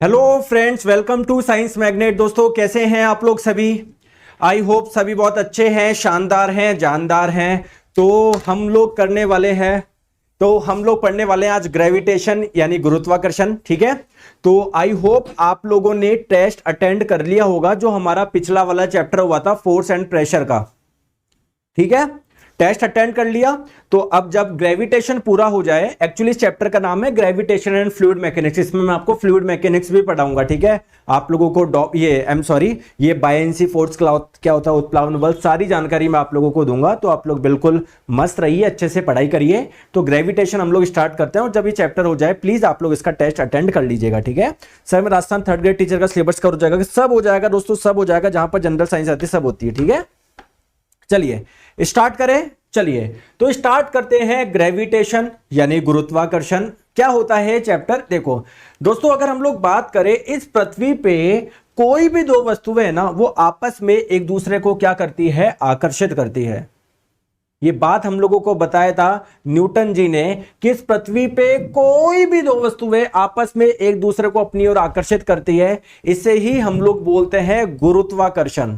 Hello friends, welcome to science magnet. दोस्तों कैसे हैं आप लोग सभी? आई होप सभी बहुत अच्छे हैं, शानदार हैं, जानदार हैं। हम लोग पढ़ने वाले हैं आज ग्रेविटेशन यानी गुरुत्वाकर्षण। ठीक है, तो आई होप आप लोगों ने टेस्ट अटेंड कर लिया होगा जो हमारा पिछला वाला चैप्टर हुआ था फोर्स एंड प्रेशर का। ठीक है, टेस्ट अटेंड कर लिया। तो अब जब ग्रेविटेशन पूरा हो जाए, एक्चुअली इस चैप्टर का नाम है ग्रेविटेशन एंड फ्लूइड मैकेनिक्स। इसमें मैं आपको फ्लूइड मैकेनिक्स भी पढ़ाऊंगा। ठीक है, आप लोगों को ये बायएंसी फोर्स क्या होता है, उत्प्लावन बल, सारी जानकारी मैं आप लोगों को दूंगा। तो आप लोग बिल्कुल मस्त रहिए, अच्छे से पढ़ाई करिए। तो ग्रेविटेशन हम लोग स्टार्ट करते हैं और जब ये चैप्टर हो जाए प्लीज आप लोग इसका टेस्ट अटेंड कर लीजिएगा। ठीक है सर, मैं राजस्थान थर्ड ग्रेड टीचर का सिलेबस कर हो जाएगा, सब हो जाएगा दोस्तों, सब हो जाएगा। जहां पर जनरल साइंस आती है सब होती है। ठीक है, चलिए स्टार्ट करें। चलिए तो स्टार्ट करते हैं ग्रेविटेशन यानी गुरुत्वाकर्षण। क्या होता है चैप्टर? देखो दोस्तों, अगर हम लोग बात करें इस पृथ्वी पे कोई भी दो वस्तुएं है ना, वो आपस में एक दूसरे को क्या करती है? आकर्षित करती है। ये बात हम लोगों को बताया था न्यूटन जी ने कि इस पृथ्वी पे कोई भी दो वस्तुएं आपस में एक दूसरे को अपनी ओर आकर्षित करती है। इसे ही हम लोग बोलते हैं गुरुत्वाकर्षण।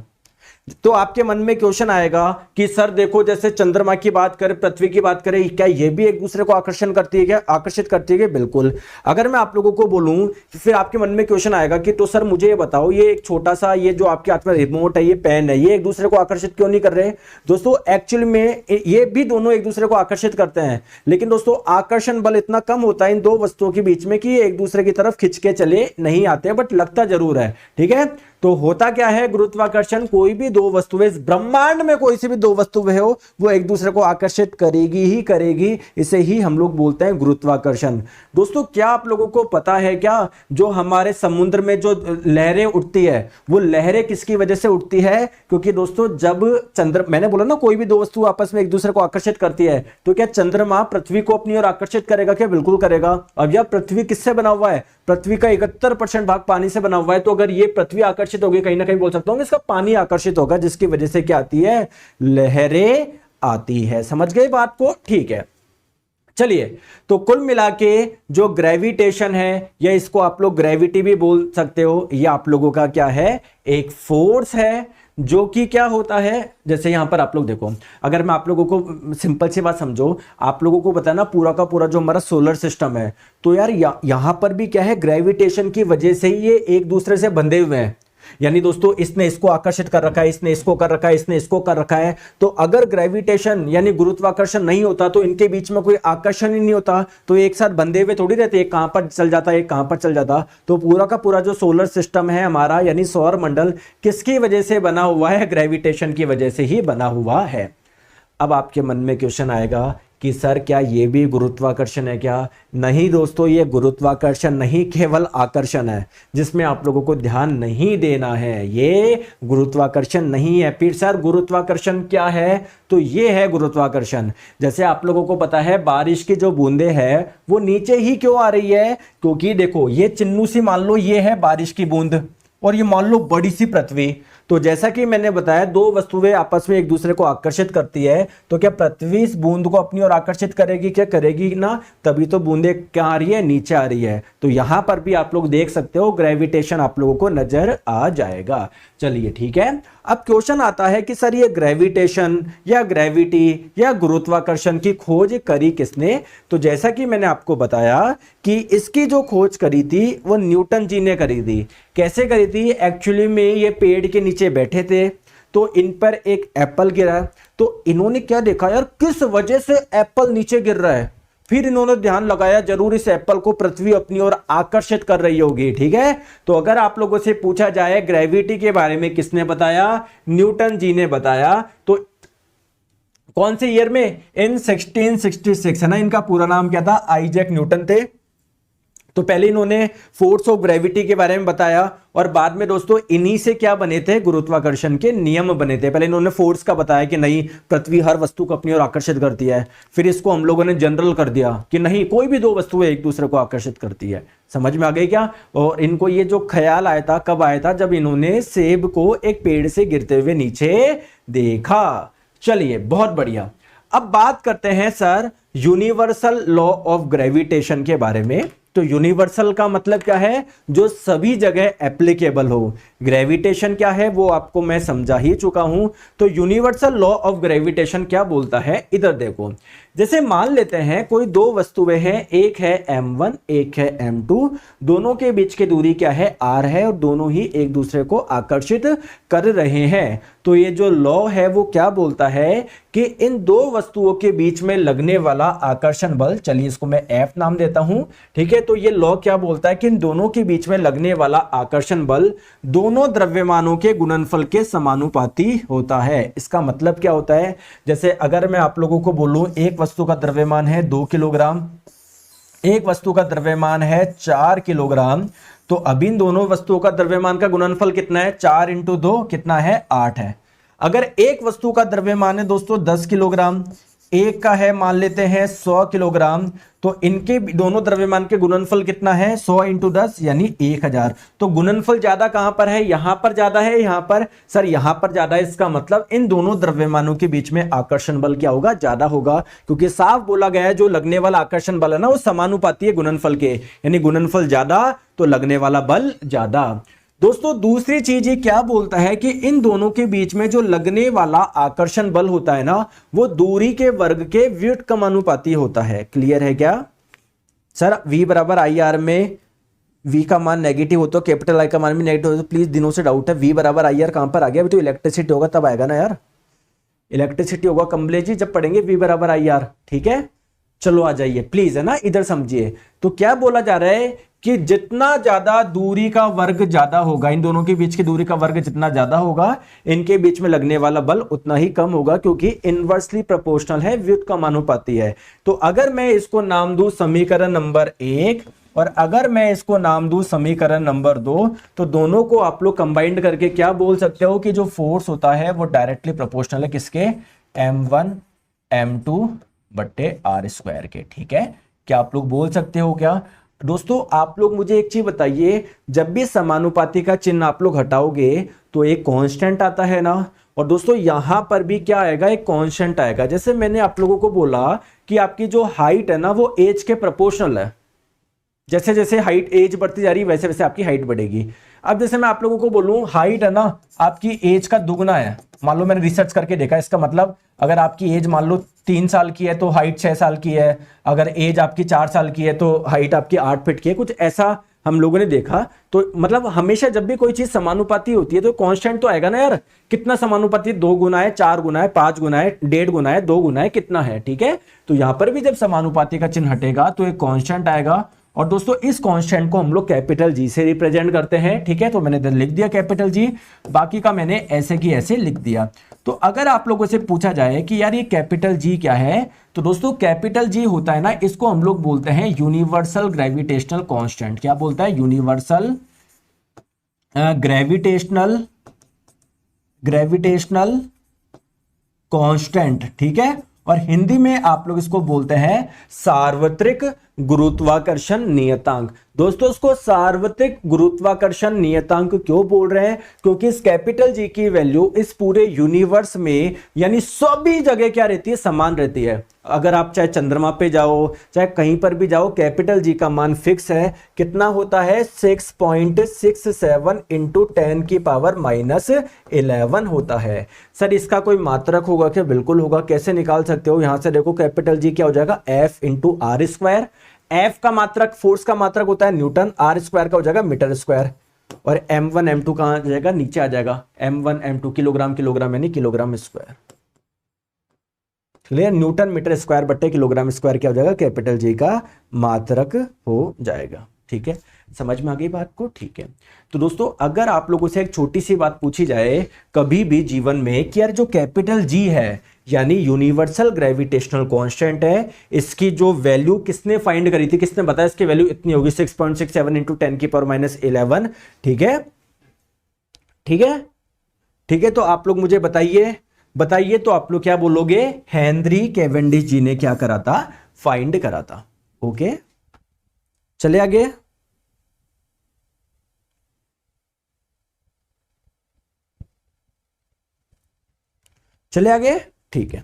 तो आपके मन में क्वेश्चन आएगा कि सर देखो, जैसे चंद्रमा की बात करें, पृथ्वी की बात करें, क्या ये भी एक दूसरे को आकर्षण करती है? क्या आकर्षित करती है? क्या? बिल्कुल। अगर मैं आप लोगों को बोलूं फिर आपके मन में क्वेश्चन आएगा कि तो सर मुझे ये बताओ, ये एक छोटा सा ये जो आपके हाथ में रिमोट है, ये पेन है, ये एक दूसरे को आकर्षित क्यों नहीं कर रहे? दोस्तों एक्चुअली में ये भी दोनों एक दूसरे को आकर्षित करते हैं, लेकिन दोस्तों आकर्षण बल इतना कम होता है इन दो वस्तुओं के बीच में कि ये एक दूसरे की तरफ खिंच के चले नहीं आते, बट लगता जरूर है। ठीक है, तो होता क्या है गुरुत्वाकर्षण? कोई भी दो वस्तुएं ब्रह्मांड में, कोई सी भी दो वस्तुएं हो, वो एक दूसरे को आकर्षित करेगी ही करेगी। इसे ही हम लोग बोलते हैं गुरुत्वाकर्षण। दोस्तों क्या आप लोगों को पता है क्या, जो हमारे समुद्र में जो लहरें उठती है, वो लहरें किसकी वजह से उठती है? क्योंकि दोस्तों जब मैंने बोला ना कोई भी दो वस्तु आपस में एक दूसरे को आकर्षित करती है, तो क्या चंद्रमा पृथ्वी को अपनी ओर आकर्षित करेगा? क्या? बिल्कुल करेगा। अब यह पृथ्वी किससे बना हुआ है? पृथ्वी का 71% भाग पानी से बना हुआ है। तो अगर ये पृथ्वी आकर्षित होगी, कहीं ना कहीं बोल सकता हूं इसका पानी आकर्षित होगा, जिसकी वजह से क्या आती है? लहरें आती है। समझ गए बात को? ठीक है, चलिए तो कुल मिला के जो ग्रेविटेशन है, या इसको आप लोग ग्रेविटी भी बोल सकते हो, ये आप लोगों का क्या है? एक फोर्स है जो कि क्या होता है, जैसे यहां पर आप लोग देखो, अगर मैं आप लोगों को सिंपल सी बात समझो, आप लोगों को बताना पूरा का पूरा जो हमारा सोलर सिस्टम है, तो यार यहां पर भी क्या है? ग्रेविटेशन की वजह से ही ये एक दूसरे से बंधे हुए हैं। यानी दोस्तों इसने इसको आकर्षित कर रखा है, इसने इसको कर रखा है, इसने इसको कर रखा है। तो अगर ग्रेविटेशन यानी गुरुत्वाकर्षण नहीं होता, तो इनके बीच में कोई आकर्षण ही नहीं होता, तो एक साथ बंधे हुए थोड़ी रहते, एक कहां पर चल जाता है, एक कहां पर चल जाता। तो पूरा का पूरा जो सोलर सिस्टम है हमारा, यानी सौर मंडल, किसकी वजह से बना हुआ है? ग्रेविटेशन की वजह से ही बना हुआ है। अब आपके मन में क्वेश्चन आएगा कि सर क्या ये भी गुरुत्वाकर्षण है क्या? नहीं दोस्तों, ये गुरुत्वाकर्षण नहीं, केवल आकर्षण है, जिसमें आप लोगों को ध्यान नहीं देना है। ये गुरुत्वाकर्षण नहीं है। फिर सर गुरुत्वाकर्षण क्या है? तो ये है गुरुत्वाकर्षण। जैसे आप लोगों को पता है बारिश की जो बूंदे हैं वो नीचे ही क्यों आ रही है? क्योंकि देखो ये चिन्नू सी मान लो ये है बारिश की बूंद, और ये मान लो बड़ी सी पृथ्वी। तो जैसा कि मैंने बताया दो वस्तुएं आपस में एक दूसरे को आकर्षित करती है, तो क्या पृथ्वी इस बूंद को अपनी ओर आकर्षित करेगी? क्या करेगी ना, तभी तो बूंदे क्या आ रही है? नीचे आ रही है। तो यहां पर भी आप लोग देख सकते हो ग्रेविटेशन आप लोगों को नजर आ जाएगा। चलिए ठीक है, अब क्वेश्चन आता है कि सर ये ग्रेविटेशन या ग्रेविटी या गुरुत्वाकर्षण की खोज करी किसने? तो जैसा कि मैंने आपको बताया कि इसकी जो खोज करी थी वो न्यूटन जी ने करी थी। कैसे करी थी? एक्चुअली में ये पेड़ के नीचे बैठे थे, तो इन पर एक एप्पल गिरा, तो इन्होंने क्या देखा, यार किस वजह से एप्पल नीचे गिर रहा है। फिर इन्होंने ध्यान लगाया, जरूर इस एप्पल को पृथ्वी अपनी ओर आकर्षित कर रही होगी। ठीक है, तो अगर आप लोगों से पूछा जाए ग्रेविटी के बारे में किसने बताया? न्यूटन जी ने बताया। तो कौन से ईयर में? इन 1666 है ना, इनका पूरा नाम क्या था? आइजैक न्यूटन थे। तो पहले इन्होंने फोर्स ऑफ ग्रेविटी के बारे में बताया, और बाद में दोस्तों इन्हीं से क्या बने थे? गुरुत्वाकर्षण के नियम बने थे। पहले इन्होंने फोर्स का बताया कि नहीं, पृथ्वी हर वस्तु को अपनी ओर आकर्षित करती है। फिर इसको हम लोगों ने जनरल कर दिया कि नहीं, कोई भी दो वस्तुएं एक दूसरे को आकर्षित करती है। समझ में आ गई क्या? और इनको ये जो ख्याल आया था, कब आया था? जब इन्होंने सेब को एक पेड़ से गिरते हुए नीचे देखा। चलिए बहुत बढ़िया, अब बात करते हैं sir universal law of gravitation के बारे में। तो यूनिवर्सल का मतलब क्या है, जो सभी जगह एप्लीकेबल हो। ग्रेविटेशन क्या है वो आपको मैं समझा ही चुका हूं। तो यूनिवर्सल लॉ ऑफ ग्रेविटेशन क्या बोलता है, इधर देखो। जैसे मान लेते हैं कोई दो वस्तुएं हैं, एक है m1 एक है m2, दोनों के बीच की दूरी क्या है, r है, और दोनों ही एक दूसरे को आकर्षित कर रहे हैं। तो ये जो लॉ है वो क्या बोलता है कि इन दो वस्तुओं के बीच में लगने वाला आकर्षण बल, चलिए इसको मैं F नाम देता हूं, ठीक है। तो ये लॉ क्या बोलता है कि इन दोनों के बीच में लगने वाला आकर्षण बल दोनों द्रव्यमानों के गुणनफल के समानुपाती होता है। इसका मतलब क्या होता है, जैसे अगर मैं आप लोगों को बोलूं एक वस्तु का द्रव्यमान है 2 किलोग्राम, एक वस्तु का द्रव्यमान है 4 किलोग्राम, तो अब इन दोनों वस्तुओं का द्रव्यमान का गुणनफल कितना है, 4 इंटू 2 कितना है, 8 है। अगर एक वस्तु का द्रव्यमान है दोस्तों 10 किलोग्राम, एक का है मान लेते हैं 100 किलोग्राम, तो इनके दोनों द्रव्यमान के गुणनफल कितना है, 100 इंटू 10 यानी 1000। तो गुणनफल ज्यादा कहां पर है, यहां पर ज्यादा है, यहां पर, सर यहां पर ज्यादा है। इसका मतलब इन दोनों द्रव्यमानों के बीच में आकर्षण बल क्या होगा, ज्यादा होगा, क्योंकि साफ बोला गया है जो लगने वाला आकर्षण बल है ना वो समानुपाती है गुणनफल के, यानी गुणनफल ज्यादा तो लगने वाला बल ज्यादा। दोस्तों दूसरी चीज ये क्या बोलता है कि इन दोनों के बीच में जो लगने वाला आकर्षण बल होता है ना वो दूरी के वर्ग के व्युत्क्रमानुपाती होता है। क्लियर है क्या सर? V बराबर आई आर में V का मान नेगेटिव हो तो कैपिटल I का मान भी नेगेटिव हो, तो प्लीज दिनों से डाउट है V बराबर आई आर कहां पर आ गया, अभी तो इलेक्ट्रिसिटी होगा तब आएगा ना यार, इलेक्ट्रिसिटी होगा कमलेश जी जब पढ़ेंगे V बराबर आई आर, ठीक है। चलो आ जाइए प्लीज, है ना, इधर समझिए। तो क्या बोला जा रहा है कि जितना ज्यादा दूरी का वर्ग ज्यादा होगा, इन दोनों के बीच की दूरी का वर्ग जितना ज्यादा होगा, इनके बीच में लगने वाला बल उतना ही कम होगा, क्योंकि इनवर्सली प्रोपोर्शनल है, व्युत्क्रमानुपाती है। तो अगर मैं इसको नाम दूं समीकरण नंबर 1 और अगर मैं इसको नाम दूं समीकरण नंबर 2, तो दोनों को आप लोग कंबाइंड करके क्या बोल सकते हो कि जो फोर्स होता है वो डायरेक्टली प्रोपोर्शनल है किसके, m1 m2 बट्टे r स्क्वायर के, ठीक है। क्या आप लोग बोल सकते हो क्या? दोस्तों आप लोग मुझे एक चीज बताइए, जब भी समानुपाती का चिन्ह आप लोग हटाओगे तो एक कांस्टेंट आता है ना, और दोस्तों यहां पर भी क्या आएगा, एक कांस्टेंट आएगा। जैसे मैंने आप लोगों को बोला कि आपकी जो हाइट है ना वो एज के प्रोपोर्शनल है, जैसे जैसे हाइट एज बढ़ती जा रही है वैसे वैसे आपकी हाइट बढ़ेगी। अब जैसे मैं आप लोगों को बोलूं हाइट है ना आपकी एज का दुगना है, मान लो मैंने रिसर्च करके देखा, इसका मतलब अगर आपकी एज मान लो 3 साल की है तो हाइट 6 साल की है, अगर एज आपकी 4 साल की है तो हाइट आपकी 8 फीट की है, कुछ ऐसा हम लोगों ने देखा। तो मतलब हमेशा जब भी कोई चीज समानुपाती होती है तो कांस्टेंट तो आएगा ना यार, कितना समानुपाती, 2 गुना है, 4 गुना है, 5 गुना है, 1.5 गुना है, 2 गुना है, कितना है, ठीक है। तो यहां पर भी जब समानुपाती का चिन्ह हटेगा तो एक कांस्टेंट आएगा, और दोस्तों इस कांस्टेंट को हम लोग कैपिटल जी से रिप्रेजेंट करते हैं, ठीक है। तो मैंने इधर लिख दिया कैपिटल जी, बाकी का मैंने ऐसे की ऐसे लिख दिया। तो अगर आप लोगों से पूछा जाए कि यार ये कैपिटल जी क्या है, तो दोस्तों कैपिटल जी होता है ना, इसको हम लोग बोलते हैं यूनिवर्सल ग्रेविटेशनल कांस्टेंट। क्या बोलता है? यूनिवर्सल ग्रेविटेशनल कांस्टेंट, ठीक है। और हिंदी में आप लोग इसको बोलते हैं सार्वत्रिक गुरुत्वाकर्षण नियतांक। दोस्तों इसको सार्वत्रिक गुरुत्वाकर्षण नियतांक क्यों बोल रहे हैं? क्योंकि इस कैपिटल जी की वैल्यू इस पूरे यूनिवर्स में यानी सभी जगह क्या रहती है, समान रहती है। अगर आप चाहे चंद्रमा पे जाओ चाहे कहीं पर भी जाओ, कैपिटल जी का मान फिक्स है। कितना होता है? 6.67 इंटू 10 की पावर -11 होता है। सर इसका कोई मात्रक होगा क्या? बिल्कुल होगा। कैसे निकाल सकते हो? यहां से देखो कैपिटल जी क्या हो जाएगा, F into R square. F का मात्रक, फोर्स का मात्रक होता है न्यूटन, आर स्क्वायर का हो जाएगा मीटर स्क्वायर, और m1 m2 कहां आ जाएगा, नीचे आ जाएगा। m1 m2 किलोग्राम किलोग्राम यानी kilogram square, clear. Newton metre square बट्टे किलोग्राम स्क्वायर क्या हो जाएगा, कैपिटल जी का मात्रक हो जाएगा, ठीक है। समझ में आ गई बात को? ठीक है। तो दोस्तों अगर आप लोगों से एक छोटी सी बात पूछी जाए कभी भी जीवन में कि यार जो कैपिटल जी है यानी यूनिवर्सल ग्रेविटेशनल कांस्टेंट है, इसकी जो वैल्यू किसने फाइंड करी थी, किसने बताया इसकी वैल्यू इतनी होगी 6.67 इंटू 10 की पावर -11, ठीक है, ठीक है, ठीक है। तो आप लोग मुझे बताइए तो आप लोग क्या बोलोगे? हेनरी कैवेंडिश जी ने क्या करा था, फाइंड करा था। ओके चले आगे। चले आगे, ठीक है।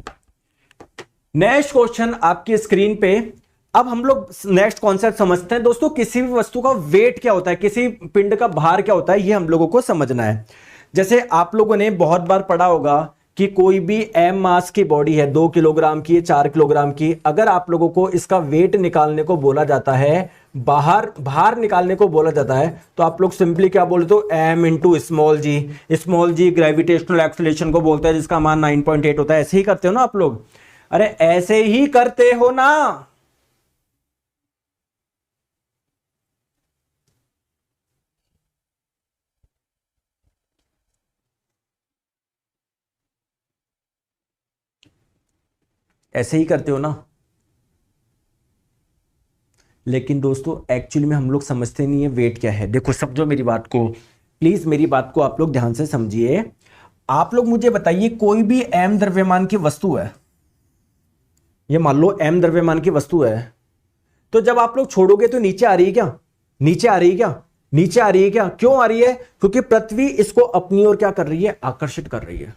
नेक्स्ट क्वेश्चन आपकी स्क्रीन पे, अब हम लोग नेक्स्ट कॉन्सेप्ट समझते हैं दोस्तों, किसी भी वस्तु का वेट क्या होता है, किसी पिंड का भार क्या होता है, ये हम लोगों को समझना है। जैसे आप लोगों ने बहुत बार पढ़ा होगा कि कोई भी एम मास की बॉडी है, 2 किलोग्राम की, 4 किलोग्राम की, अगर आप लोगों को इसका वेट निकालने को बोला जाता है, बाहर भार निकालने को बोला जाता है, तो आप लोग सिंपली क्या बोलते हो, एम इंटू स्मॉल जी। स्मॉल जी ग्रेविटेशनल एक्सेलरेशन को बोलता है, जिसका मान 9.8 होता है। ऐसे ही करते हो ना आप लोग? अरे ऐसे ही करते हो ना? ऐसे ही करते हो ना? लेकिन दोस्तों एक्चुअली में हम लोग समझते नहीं है वेट क्या है। देखो समझो मेरी बात को, प्लीज मेरी बात को आप लोग ध्यान से समझिए। आप लोग मुझे बताइए, कोई भी एम द्रव्यमान की वस्तु है, ये मान लो एम द्रव्यमान की वस्तु है, तो जब आप लोग छोड़ोगे तो नीचे आ रही है क्या? नीचे आ रही है क्या? नीचे आ रही है क्या? क्यों आ रही है? क्योंकि पृथ्वी इसको अपनी ओर क्या कर रही है? आकर्षित कर रही है।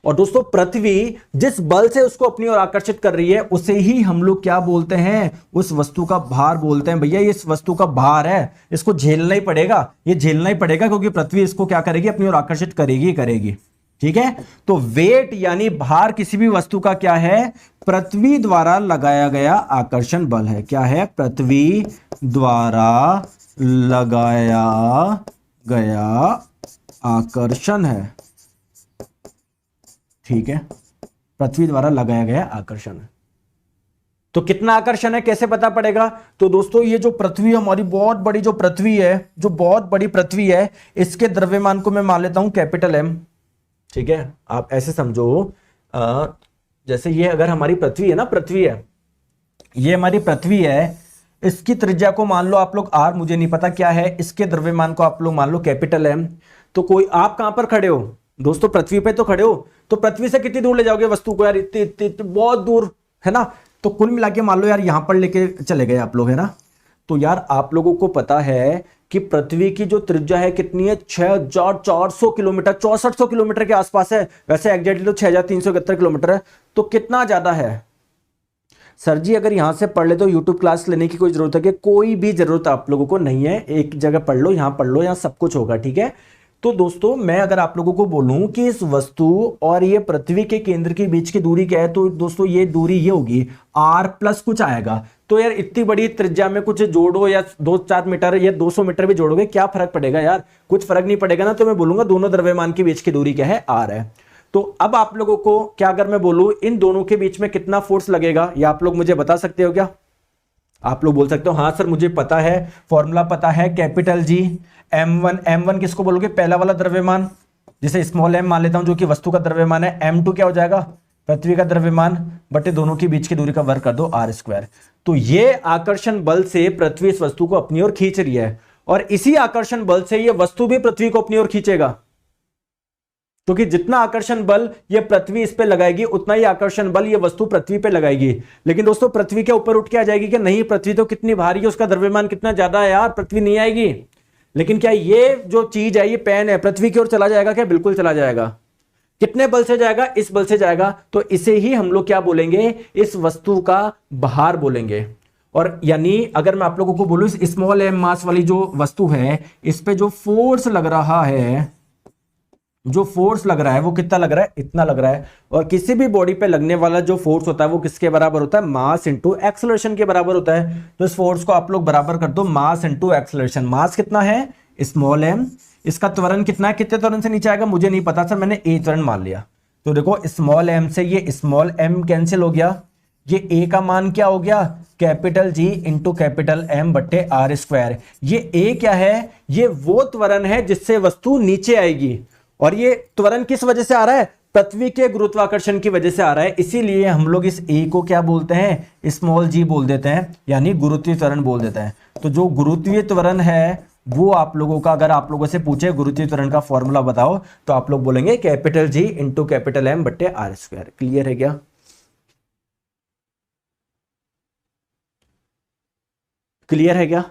और दोस्तों पृथ्वी जिस बल से उसको अपनी ओर आकर्षित कर रही है, उसे ही हम लोग क्या बोलते हैं? उस वस्तु का भार बोलते हैं। भैया ये इस वस्तु का भार है, इसको झेलना ही पड़ेगा, ये झेलना ही पड़ेगा, क्योंकि पृथ्वी इसको क्या करेगी? अपनी ओर आकर्षित करेगी करेगी। ठीक है, तो वेट यानी भार किसी भी वस्तु का क्या है? पृथ्वी द्वारा लगाया गया आकर्षण बल है। क्या है? पृथ्वी द्वारा लगाया गया आकर्षण है। ठीक है, पृथ्वी द्वारा लगाया गया आकर्षण है। तो कितना आकर्षण है, कैसे पता पड़ेगा? तो दोस्तों ये जो पृथ्वी, हमारी बहुत बड़ी जो पृथ्वी है, जो बहुत बड़ी पृथ्वी है, इसके द्रव्यमान को मैं मान लेता हूं कैपिटल एम। ठीक है, आप ऐसे समझो, जैसे ये अगर हमारी पृथ्वी है ना, पृथ्वी है, ये हमारी पृथ्वी है, इसकी त्रिज्या को मान लो आप लोग आर, मुझे नहीं पता क्या है, इसके द्रव्यमान को आप लोग मान लो कैपिटल एम। तो कोई, आप कहां पर खड़े हो दोस्तों? पृथ्वी पे तो खड़े हो, तो पृथ्वी से कितनी दूर ले जाओगे वस्तु को यार? इतनी बहुत दूर है ना। तो कुल मिला के मान लो यार यहां पर लेके चले गए आप लोग, है ना। तो यार आप लोगों को पता है कि पृथ्वी की जो त्रिज्या है कितनी है? 6400 किलोमीटर, 6400 किलोमीटर के आसपास है। वैसे एग्जैक्टली तो 6371 किलोमीटर है। तो कितना ज्यादा है सर जी? अगर यहां से पढ़ ले तो यूट्यूब क्लास लेने की कोई जरूरत है कि? कोई भी जरूरत आप लोगों को नहीं है। एक जगह पढ़ लो, यहां पढ़ लो, यहां सब कुछ होगा। ठीक है, तो दोस्तों मैं अगर आप लोगों को बोलूं कि इस वस्तु और ये पृथ्वी के केंद्र के बीच की दूरी क्या है, तो दोस्तों ये दूरी ये होगी r प्लस कुछ आएगा। तो यार इतनी बड़ी त्रिज्या में कुछ जोड़ो, या 2-4 मीटर या 200 मीटर भी जोड़ोगे, क्या फर्क पड़ेगा यार? कुछ फर्क नहीं पड़ेगा ना। तो मैं बोलूंगा दोनों द्रव्यमान के बीच की दूरी क्या है? r है। तो अब आप लोगों को क्या, अगर मैं बोलूं इन दोनों के बीच में कितना फोर्स लगेगा, या आप लोग मुझे बता सकते हो क्या? आप लोग बोल सकते हो हाँ सर मुझे पता है, फॉर्मूला पता है, कैपिटल जी m1। m1 किसको बोलोगे? पहला वाला द्रव्यमान, जिसे स्मॉल m मान लेता हूं, जो कि वस्तु का द्रव्यमान है। m2 क्या हो जाएगा? पृथ्वी का द्रव्यमान बटे दोनों के बीच की दूरी का वर्ग कर दो, r²। तो ये आकर्षण बल से पृथ्वी इस वस्तु को अपनी ओर खींच रही है, और इसी आकर्षण बल से ये वस्तु भी पृथ्वी को अपनी ओर खींचेगा। क्योंकि जितना आकर्षण बल ये पृथ्वी इस पे लगाएगी, उतना ही आकर्षण बल ये वस्तु पृथ्वी पे लगाएगी। लेकिन दोस्तों पृथ्वी के ऊपर उठ के आ जाएगी कि नहीं? पृथ्वी तो कितनी भारी है, उसका द्रव्यमान कितना ज्यादा है यार, पृथ्वी नहीं आएगी। लेकिन क्या ये जो चीज है, ये पेन है, पृथ्वी की ओर चला जाएगा क्या? बिल्कुल चला जाएगा। कितने बल से जाएगा? इस बल से जाएगा। तो इसे ही हम लोग क्या बोलेंगे? इस वस्तु का भार बोलेंगे। और यानी अगर मैं आप लोगों को बोलूं, इस स्मॉल एम मास वाली जो वस्तु है, इस पे जो फोर्स लग रहा है, जो फोर्स लग रहा है वो कितना लग रहा है? इतना लग रहा है। और किसी भी बॉडी पे लगने वाला जो फोर्स होता है वो किसके बराबर होता है? मास इंटू एक्सेलरेशन के बराबर होता है। तो इस फोर्स को आप लोग बराबर कर दो मास इंटू एक्सेलरेशन। मास कितना है? Small M. इसका त्वरण कितना है? कितने त्वरण से नीचे आएगा मुझे नहीं पता सर, मैंने ए त्वरण मान लिया। तो देखो स्मॉल एम से ये स्मॉल एम कैंसिल हो गया, ये ए का मान क्या हो गया? Capital G into capital M बट्टे r²। ये ए क्या है? ये वो त्वरण है जिससे वस्तु नीचे आएगी। और ये त्वरण किस वजह से आ रहा है? पृथ्वी के गुरुत्वाकर्षण की वजह से आ रहा है। इसीलिए हम लोग इस ए को क्या बोलते हैं? स्मॉल जी बोल देते हैं, यानी गुरुत्वीय त्वरण बोल देते हैं। तो जो गुरुत्वीय त्वरण है वो आप लोगों का, अगर आप लोगों से पूछे गुरुत्वीय त्वरण का फॉर्मूला बताओ, तो आप लोग बोलेंगे capital G into capital M बट्टे r²। क्लियर है क्या? क्लियर है क्या?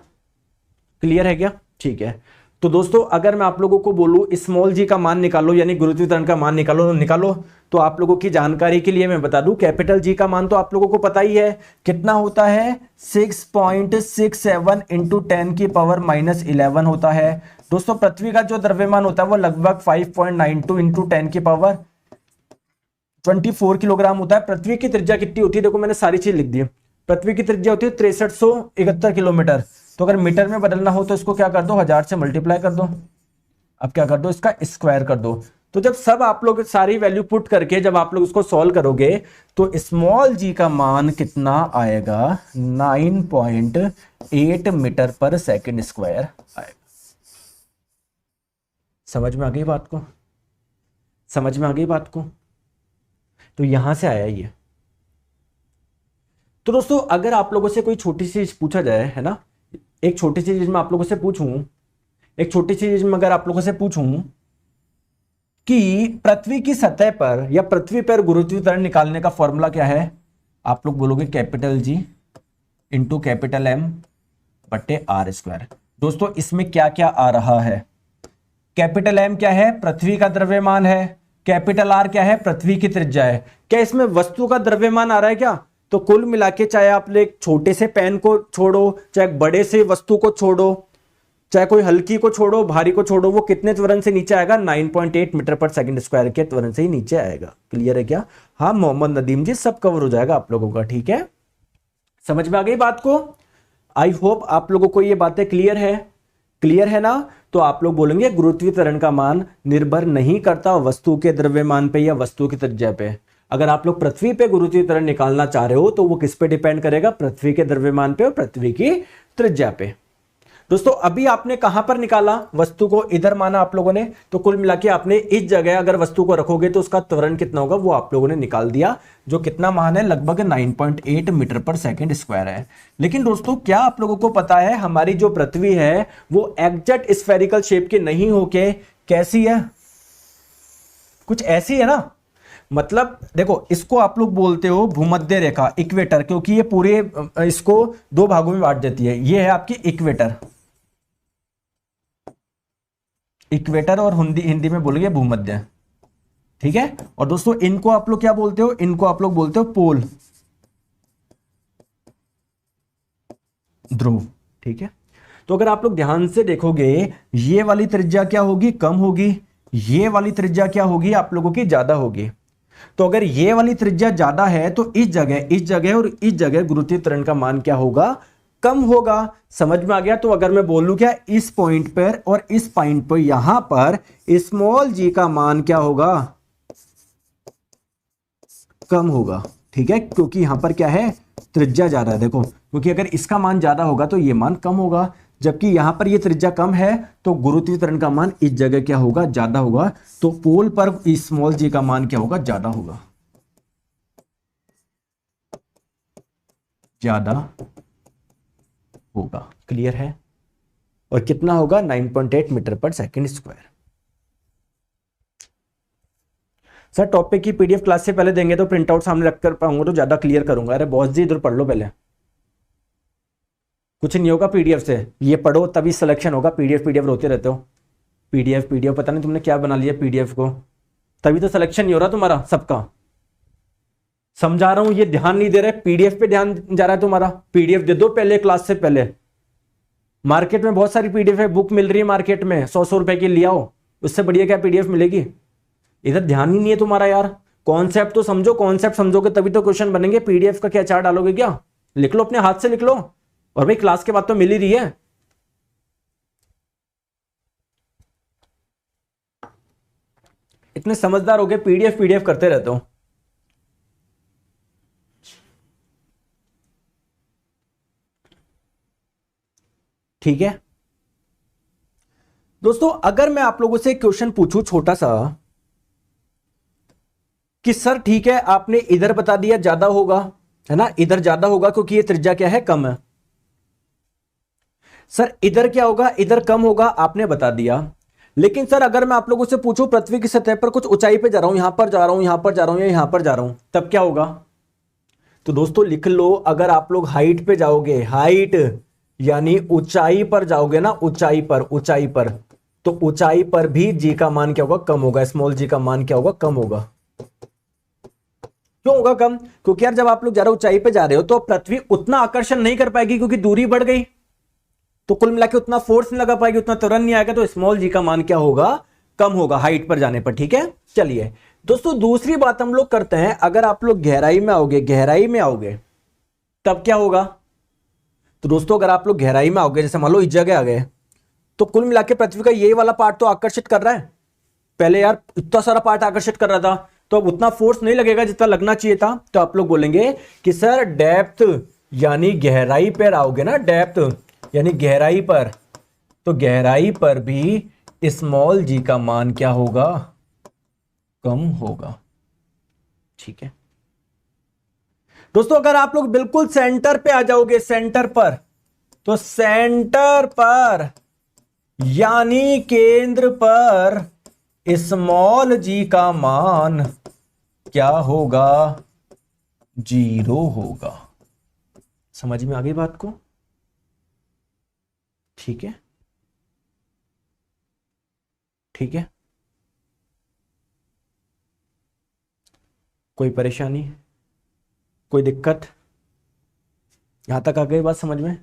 क्लियर है क्या? ठीक है। तो दोस्तों अगर मैं आप लोगों को बोलूं स्मॉल जी का मान निकालो, यानी गुरुत्वीय त्वरण का मान निकालो, तो आप लोगों की जानकारी के लिए मैं बता दूं कैपिटल जी का मान तो आप लोगों को पता ही है कितना होता है, 6.67 इंटू 10⁻⁻11 होता है। दोस्तों पृथ्वी का जो द्रव्यमान होता है वो लगभग 5.92 इंटू 10⁻24 किलोग्राम होता है। पृथ्वी की त्रिज्या कितनी होती है, देखो मैंने सारी चीज लिख दी। पृथ्वी की त्रिज्या होती है 6371 किलोमीटर। तो अगर मीटर में बदलना हो तो इसको क्या कर दो, 1000 से मल्टीप्लाई कर दो। अब क्या कर दो, इसका स्क्वायर कर दो। तो जब सब आप लोग सारी वैल्यू पुट करके जब आप लोग इसको सॉल्व करोगे तो स्मॉल जी का मान कितना आएगा, 9.8 मीटर पर सेकंड स्क्वायर आएगा। समझ में आ गई बात को, समझ में आ गई बात को। तो यहां से आया ये। तो दोस्तों अगर आप लोगों से कोई छोटी सी चीज पूछा जाए, है ना, एक छोटी सी चीज मैं आप लोगों से पूछूं, एक छोटी सी चीज में अगर आप लोगों से पूछूं कि पृथ्वी की सतह पर या पृथ्वी पर गुरुत्वीय त्वरण निकालने का फॉर्मूला क्या है, आप लोग बोलोगे capital G into capital M बट्टे आर स्क्वायर। दोस्तों इसमें क्या क्या आ रहा है, कैपिटल एम क्या है, पृथ्वी का द्रव्यमान है, कैपिटल आर क्या है, पृथ्वी की त्रिज्या है। क्या इसमें वस्तु का द्रव्यमान आ रहा है क्या? तो कुल मिला के चाहे आप एक छोटे से पेन को छोड़ो, चाहे बड़े से वस्तु को छोड़ो, चाहे कोई हल्की को छोड़ो, भारी को छोड़ो, वो कितने त्वरण से नीचे आएगा, 9.8 मीटर पर सेकंड स्क्वायर के त्वरण से ही नीचे आएगा। क्लियर है क्या? हाँ मोहम्मद नदीम जी, सब कवर हो जाएगा आप लोगों का। ठीक है, समझ में आ गई बात को? आई होप आप लोगों को ये बातें क्लियर है, क्लियर है ना? तो आप लोग बोलेंगे गुरुत्वीय त्वरण का मान निर्भर नहीं करता वस्तु के द्रव्यमान पे या वस्तु की त्रिज्या पे। अगर आप लोग पृथ्वी पे गुरुत्वीय त्वरण निकालना चाह रहे हो तो वो किस पे डिपेंड करेगा, पृथ्वी के द्रव्यमान पे और पृथ्वी की त्रिज्या पे। दोस्तों अभी आपने कहां पर निकाला, वस्तु को इधर माना आप लोगों ने, तो कुल मिला के आपने इस जगह अगर वस्तु को रखोगे तो उसका त्वरण कितना होगा वो आप लोगों ने निकाल दिया, जो कितना मान है, लगभग 9.8 मीटर पर सेकंड स्क्वायर है। लेकिन दोस्तों क्या आप लोगों को पता है हमारी जो पृथ्वी है वो एग्जैक्ट स्फेरिकल शेप की नहीं होके कैसी है, कुछ ऐसी है ना। मतलब देखो इसको आप लोग बोलते हो भूमध्य रेखा, इक्वेटर, क्योंकि ये पूरे इसको दो भागों में बांट देती है। ये है आपकी इक्वेटर, इक्वेटर और हिंदी में बोलेंगे भूमध्य। ठीक है, और दोस्तों इनको आप लोग क्या बोलते हो, इनको आप लोग बोलते हो पोल, ध्रुव। ठीक है, तो अगर आप लोग ध्यान से देखोगे ये वाली त्रिज्या क्या होगी, कम होगी, ये वाली त्रिज्या क्या होगी आप लोगों की, ज्यादा होगी। तो अगर ये वाली त्रिज्या ज्यादा है तो इस जगह और इस जगह गुरुत्वीय त्वरण का मान क्या होगा, कम होगा। समझ में आ गया? तो अगर मैं बोलूं क्या, इस पॉइंट पर और इस पॉइंट पर यहां पर स्मॉल जी का मान क्या होगा, कम होगा। ठीक है, क्योंकि यहां पर क्या है, त्रिज्या ज्यादा है। देखो, क्योंकि अगर इसका मान ज्यादा होगा तो ये मान कम होगा, जबकि यहां पर ये त्रिज्या कम है तो गुरुत्वीय त्वरण का मान इस जगह क्या होगा, ज्यादा होगा। तो पोल पर स्मॉल जी का मान क्या होगा, ज्यादा होगा, ज्यादा होगा। क्लियर है? और कितना होगा, 9.8 मीटर पर सेकंड स्क्वायर। सर टॉपिक की पीडीएफ क्लास से पहले देंगे तो प्रिंट आउट सामने रख कर पाऊंगा तो ज्यादा क्लियर करूंगा। अरे बॉस जी इधर पढ़ लो पहले, कुछ नहीं होगा पीडीएफ से, ये पढ़ो तभी सिलेक्शन होगा। पीडीएफ रोते रहते हो, पीडीएफ पता नहीं तुमने क्या बना लिया पीडीएफ को, तभी तो सिलेक्शन नहीं हो रहा तुम्हारा सबका। समझा रहा हूं, ये ध्यान नहीं दे रहे, पीडीएफ पे ध्यान जा रहा है तुम्हारा। पीडीएफ दे दो पहले, क्लास से पहले। मार्केट में बहुत सारी पीडीएफ है, बुक मिल रही है मार्केट में, 100 रुपए की लिया हो, उससे बढ़िया क्या पीडीएफ मिलेगी। इधर ध्यान ही नहीं है तुम्हारा यार। कॉन्सेप्ट तो समझो, कॉन्सेप्ट समझोगे तभी तो क्वेश्चन बनेंगे। पीडीएफ का क्या चार्ट डालोगे क्या, लिख लो अपने हाथ से लिख लो। और भाई क्लास के बाद तो मिल ही रही है। इतने समझदार हो गए, पीडीएफ करते रहते हो। ठीक है दोस्तों, अगर मैं आप लोगों से क्वेश्चन पूछूं छोटा सा कि सर ठीक है आपने इधर बता दिया ज्यादा होगा, है ना, इधर ज्यादा होगा क्योंकि ये त्रिज्या क्या है, कम है। सर इधर क्या होगा, इधर कम होगा, आपने बता दिया। लेकिन सर अगर मैं आप लोगों से पूछूं पृथ्वी की सतह पर कुछ ऊंचाई पे जा रहा हूं, यहां पर जा रहा हूं, यहां पर जा रहा हूं या यहां पर जा रहा हूं, तब क्या होगा। तो दोस्तों लिख लो, अगर आप लोग हाइट पे जाओगे, हाइट यानी ऊंचाई पर जाओगे ना, ऊंचाई पर तो ऊंचाई पर भी जी का मान क्या होगा, कम होगा, स्मॉल जी का मान क्या होगा, कम होगा। क्यों होगा कम? क्योंकि यार जब आप लोग ज्यादा ऊंचाई पे जा रहे हो तो पृथ्वी उतना आकर्षण नहीं कर पाएगी क्योंकि दूरी बढ़ गई, तो कुल मिला के उतना फोर्स नहीं लगा पाएगी, उतना त्वरण नहीं आएगा, तो स्मॉल जी का मान क्या होगा, कम होगा हाइट पर जाने पर। ठीक है, चलिए दोस्तों दूसरी बात हम लोग करते हैं, अगर आप लोग गहराई में आओगे, गहराई में आओगे तब क्या होगा? तो दोस्तों अगर आप लोग गहराई में आओगे, जैसे मान लो इस जगह आ गए, तो कुल मिला के पृथ्वी का ये वाला पार्ट तो आकर्षित कर रहा है, पहले यार इतना सारा पार्ट आकर्षित कर रहा था, तो अब उतना फोर्स नहीं लगेगा जितना लगना चाहिए था, तो आप लोग बोलेंगे कि सर डेप्थ यानी गहराई पर आओगे ना, डेप्थ यानी गहराई पर, तो गहराई पर भी स्मॉल जी का मान क्या होगा, कम होगा। ठीक है दोस्तों, अगर आप लोग बिल्कुल सेंटर पे आ जाओगे, सेंटर पर, तो सेंटर पर यानी केंद्र पर स्मॉल जी का मान क्या होगा, जीरो होगा। समझ में आ गई बात को? ठीक है, ठीक है, कोई परेशानी, कोई दिक्कत? यहां तक आ गई बात समझ में?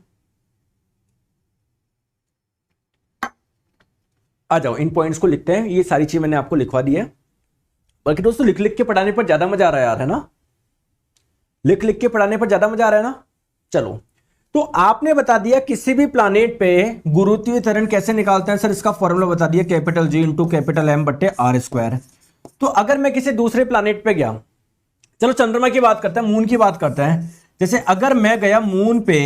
आ जाओ, इन पॉइंट्स को लिखते हैं, ये सारी चीज मैंने आपको लिखवा दी है। बल्कि दोस्तों लिख लिख के पढ़ाने पर ज्यादा मजा आ रहा है यार, है ना? लिख लिख के पढ़ाने पर ज्यादा मजा आ रहा है ना? चलो, तो आपने बता दिया किसी भी प्लानेट पे गुरुत्वीय त्वरण कैसे निकालते हैं, सर इसका फॉर्मूला बता दिया, capital G into capital M बट्टे आर स्क्वायर। तो अगर मैं किसी दूसरे प्लानेट पे गया, चलो चंद्रमा की बात करते हैं, मून की बात करते हैं, जैसे अगर मैं गया मून पे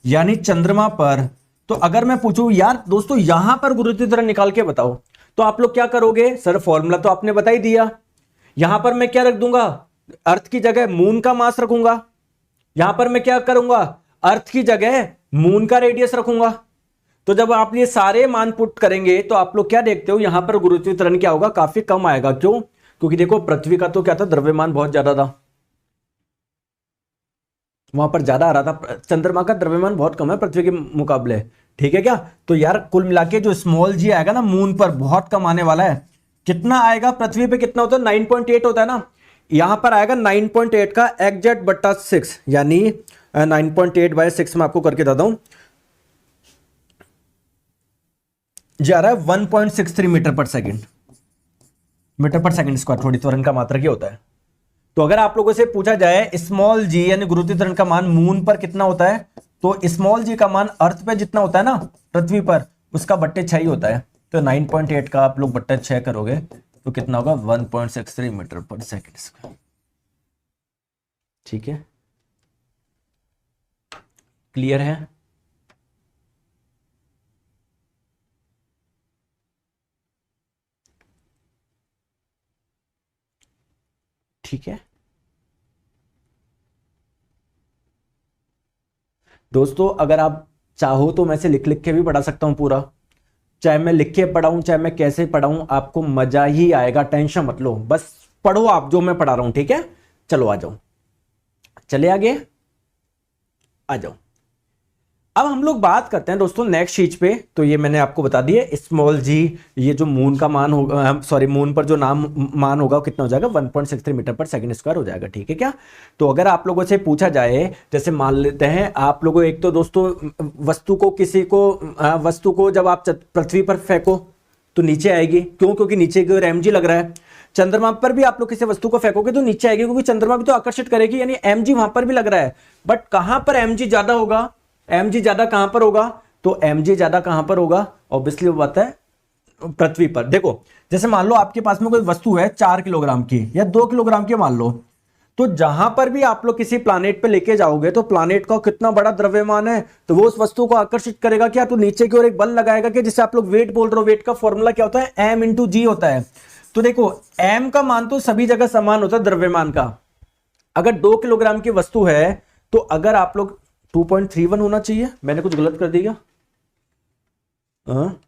यानी चंद्रमा पर, तो अगर मैं पूछूं यार दोस्तों यहां पर गुरुत्वीय त्वरण निकाल के बताओ, तो आप लोग क्या करोगे? सर फॉर्मूला तो आपने बता ही दिया, यहां पर मैं क्या रख दूंगा, अर्थ की जगह मून का मास रखूंगा, यहां पर मैं क्या करूंगा, अर्थ की जगह मून का रेडियस रखूंगा। तो जब आप ये सारे मान पुट करेंगे तो आप लोग क्या देखते हो, यहां पर गुरुत्वीय त्वरण क्या होगा, काफी कम आएगा। क्यों? क्योंकि देखो पृथ्वी का तो क्या था, द्रव्यमान बहुत ज्यादा था, वहां पर ज्यादा आ रहा था, चंद्रमा का द्रव्यमान बहुत कम है पृथ्वी के मुकाबले। ठीक है क्या? तो यार कुल मिला के जो स्मॉल जी आएगा ना मून पर, बहुत कम आने वाला है। कितना आएगा? पृथ्वी पे कितना होता है, 9.8 होता है ना, यहां पर आएगा 9.8 का एग्जैक्ट बट्टा 6, यानी 9.8 बाय 6 में आपको करके देता हूं, जा रहा है 1.63 मीटर पर सेकेंड, मीटर पर सेकेंड स्क्वायर, थोड़ी त्वरण का मात्रक ही होता है। तो अगर आप लोगों से पूछा जाए स्मॉल जी यानी गुरुत्वीय त्वरण का मान मून पर कितना होता है, तो स्मॉल जी का मान अर्थ पे जितना होता है ना, पृथ्वी पर, उसका बट्टे 6 ही होता है। तो 9.8 का आप लोग बट्टे 6 करोगे तो कितना होगा, 1.63 मीटर पर सेकेंड। ठीक है, क्लियर है? ठीक है दोस्तों, अगर आप चाहो तो मैं से लिख लिख के भी पढ़ा सकता हूं पूरा, चाहे मैं लिख के पढ़ाऊं चाहे मैं कैसे पढ़ाऊं, आपको मजा ही आएगा, टेंशन मत लो, बस पढ़ो आप जो मैं पढ़ा रहा हूं। ठीक है, चलो आ जाओ, चले आगे, आ जाओ। अब हम लोग बात करते हैं दोस्तों नेक्स्ट चीज पे, तो ये मैंने आपको बता दिया स्मॉल जी, ये जो मून का मान होगा, सॉरी मून पर जो मान होगा वो कितना हो जाएगा, 1.63 मीटर पर सेकंड स्क्वायर हो जाएगा। ठीक है क्या? तो अगर आप लोगों से पूछा जाए, जैसे मान लेते हैं आप लोगों, एक तो दोस्तों वस्तु को, किसी को वस्तु को जब आप पृथ्वी पर फेंको तो नीचे आएगी, क्यों? क्योंकि नीचे की ओर mg लग रहा है। चंद्रमा पर भी आप लोग किसी वस्तु को फेंकोगे तो नीचे आएगी, क्योंकि चंद्रमा भी तो आकर्षित करेगी, यानी mg वहां पर भी लग रहा है। बट कहां पर mg ज्यादा होगा, mg ज्यादा कहां पर होगा, तो mg ज्यादा कहां पर होगा, ऑब्वियसली वो बात है पृथ्वी पर। देखो जैसे मान लो आपके पास में कोई वस्तु है 4 किलोग्राम की या 2 किलोग्राम की मान लो, तो जहां पर भी आप लोग किसी प्लानेट पे लेके जाओगे तो प्लानेट का कितना बड़ा द्रव्यमान है, तो वो उस वस्तु को आकर्षित करेगा क्या, तो नीचे की ओर एक बल लगाएगा कि जिसे आप लोग वेट बोल रहे हो, वेट का फॉर्मूला क्या होता है, एम इंटू जी होता है। तो देखो एम का मान तो सभी जगह समान होता है द्रव्यमान का। अगर 2 किलोग्राम की वस्तु है तो अगर आप लोग 2.31 होना चाहिए, मैंने कुछ गलत कर दिया? हाँ,